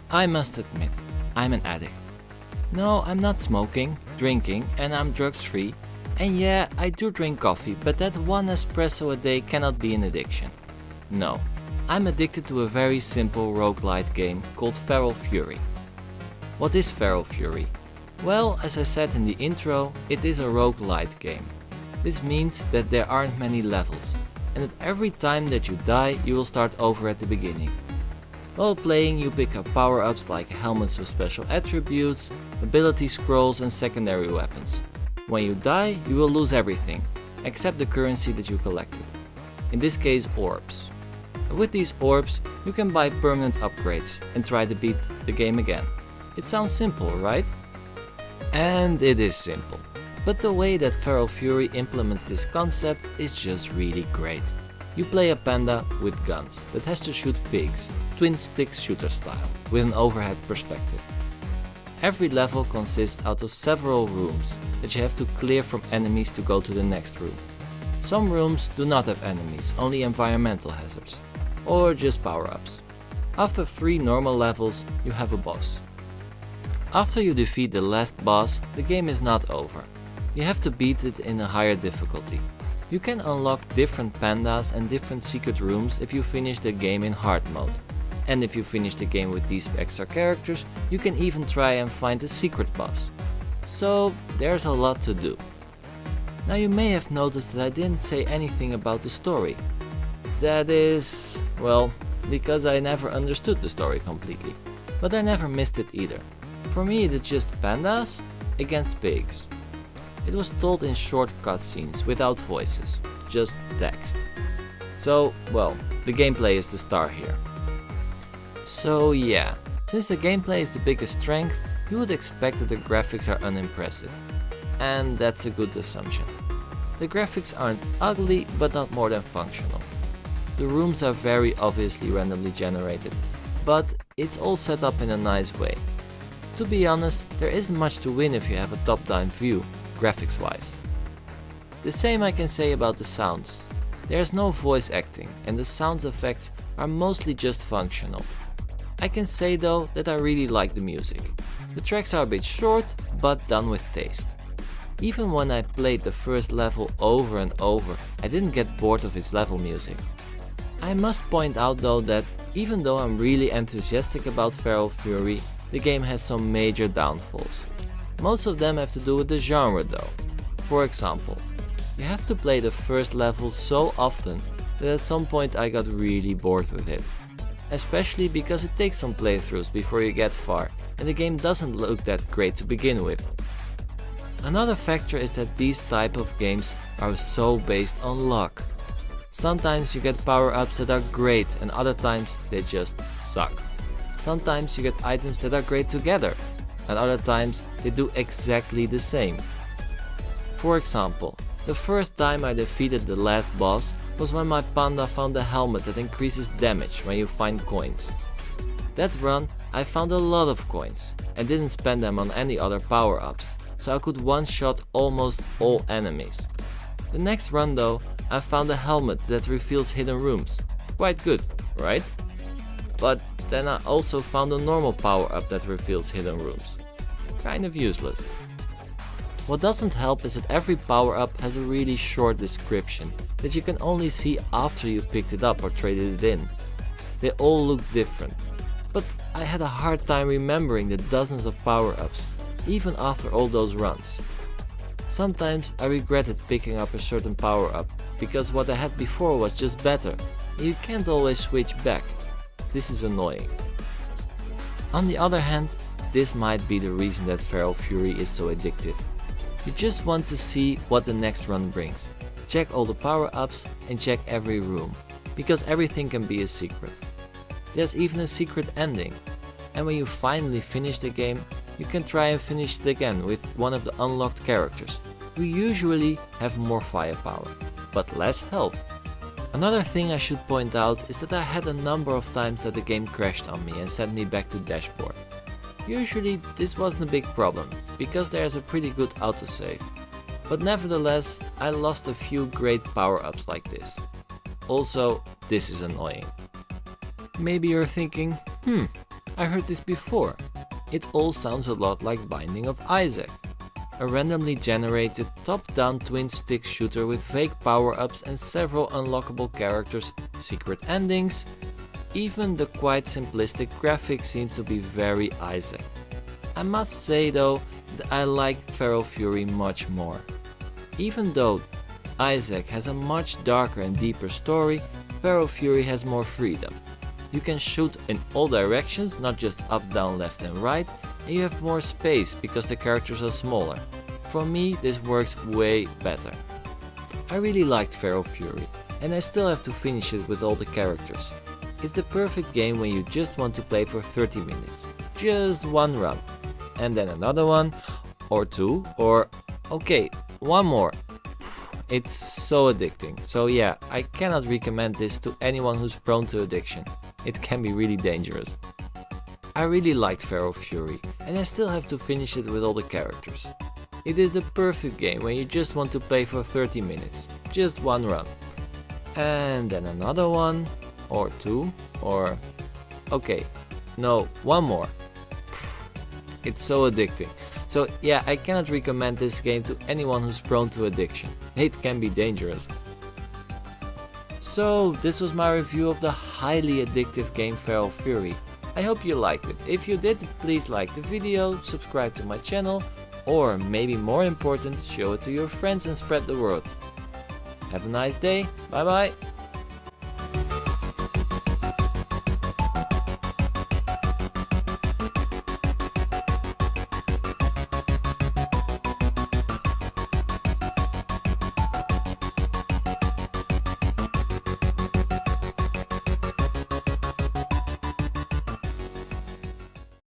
I must admit, I'm an addict. No, I'm not smoking, drinking, and I'm drugs free. And yeah, I do drink coffee, but that one espresso a day cannot be an addiction. No, I'm addicted to a very simple roguelite game called Feral Fury. What is Feral Fury? Well, as I said in the intro, it is a roguelite game. This means that there aren't many levels, and that every time that you die, you will start over at the beginning. While playing, you pick up power-ups like helmets with special attributes, ability scrolls and secondary weapons. When you die, you will lose everything, except the currency that you collected. In this case, orbs. And with these orbs, you can buy permanent upgrades and try to beat the game again. It sounds simple, right? And it is simple. But the way that Feral Fury implements this concept is just really great. You play a panda with guns that has to shoot pigs, twin stick shooter style, with an overhead perspective. Every level consists out of several rooms that you have to clear from enemies to go to the next room. Some rooms do not have enemies, only environmental hazards, or just power-ups. After 3 normal levels, you have a boss. After you defeat the last boss, the game is not over. You have to beat it in a higher difficulty. You can unlock different pandas and different secret rooms if you finish the game in hard mode. And if you finish the game with these extra characters, you can even try and find a secret boss. So there's a lot to do. Now you may have noticed that I didn't say anything about the story. That is, well, because I never understood the story completely. But I never missed it either. For me it is just pandas against pigs. It was told in short cutscenes without voices, just text. So, well, the gameplay is the star here. So yeah, since the gameplay is the biggest strength, you would expect that the graphics are unimpressive. And that's a good assumption. The graphics aren't ugly, but not more than functional. The rooms are very obviously randomly generated, but it's all set up in a nice way. To be honest, there isn't much to win if you have a top-down view, graphics wise. The same I can say about the sounds. There's no voice acting and the sound effects are mostly just functional. I can say though that I really like the music. The tracks are a bit short, but done with taste. Even when I played the first level over and over, I didn't get bored of its level music. I must point out though that even though I'm really enthusiastic about Feral Fury, the game has some major downfalls. Most of them have to do with the genre though. For example, you have to play the first level so often that at some point I got really bored with it. Especially because it takes some playthroughs before you get far, and the game doesn't look that great to begin with. Another factor is that these type of games are so based on luck. Sometimes you get power-ups that are great and other times they just suck. Sometimes you get items that are great together, and other times they do exactly the same. For example, the first time I defeated the last boss was when my panda found a helmet that increases damage when you find coins. That run I found a lot of coins and didn't spend them on any other power-ups, so I could one-shot almost all enemies. The next run though, I found a helmet that reveals hidden rooms. Quite good, right? But then I also found a normal power-up that reveals hidden rooms. Kind of useless. What doesn't help is that every power-up has a really short description that you can only see after you picked it up or traded it in. They all look different, but I had a hard time remembering the dozens of power-ups, even after all those runs. Sometimes I regretted picking up a certain power-up, because what I had before was just better, and you can't always switch back. This is annoying. On the other hand, this might be the reason that Feral Fury is so addictive. You just want to see what the next run brings. Check all the power-ups and check every room, because everything can be a secret. There's even a secret ending, and when you finally finish the game, you can try and finish it again with one of the unlocked characters, who usually have more firepower, but less health. Another thing I should point out is that I had a number of times that the game crashed on me and sent me back to dashboard. Usually this wasn't a big problem, because there's a pretty good autosave. But nevertheless, I lost a few great power-ups like this. Also, this is annoying. Maybe you're thinking, I heard this before. It all sounds a lot like Binding of Isaac. A randomly generated top-down twin-stick shooter with vague power-ups and several unlockable characters, secret endings. Even the quite simplistic graphics seem to be very Isaac. I must say though that I like Feral Fury much more. Even though Isaac has a much darker and deeper story, Feral Fury has more freedom. You can shoot in all directions, not just up, down, left and right, and you have more space because the characters are smaller. For me, this works way better. I really liked Feral Fury, and I still have to finish it with all the characters. It's the perfect game when you just want to play for 30 minutes. Just one run. And then another one, or two, or okay, one more. It's so addicting. So yeah, I cannot recommend this to anyone who's prone to addiction. It can be really dangerous. I really liked Feral Fury, and I still have to finish it with all the characters. It is the perfect game when you just want to play for 30 minutes. Just one run. And then another one, or two, or okay, no, one more. It's so addicting. So yeah, I cannot recommend this game to anyone who's prone to addiction. It can be dangerous. So this was my review of the highly addictive game Feral Fury. I hope you liked it. If you did, please like the video, subscribe to my channel, or maybe more important, show it to your friends and spread the word. Have a nice day, bye bye!